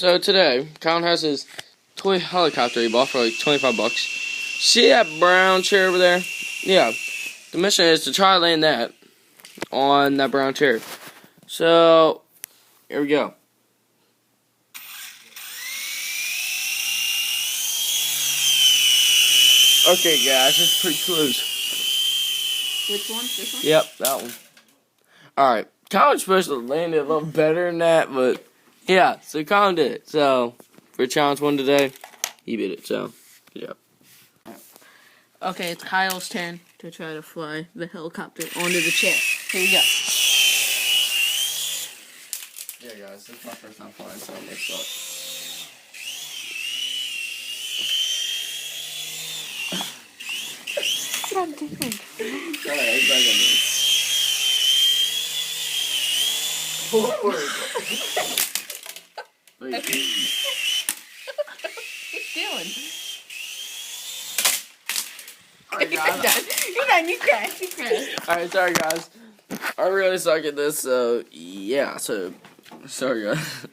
So today, Colin has his toy helicopter he bought for like $25. See that brown chair over there? Yeah. The mission is to try to land that on that brown chair. So, here we go. Okay, guys, it's pretty close. Which one? This one? Yep, that one. Alright, Colin's supposed to land it a little better than that, but yeah, so Colin did it. So, for challenge 1 today, he beat it, so good job. Okay, it's Kyle's turn to try to fly the helicopter onto the chair. Here we go. Yeah, guys, this is my first time flying, so it may suck. What I'm doing? Forward. Wait. What are you doing? Alright, You're guys. done. You crashed. Alright, sorry, guys. I really suck at this, so yeah, so sorry, guys.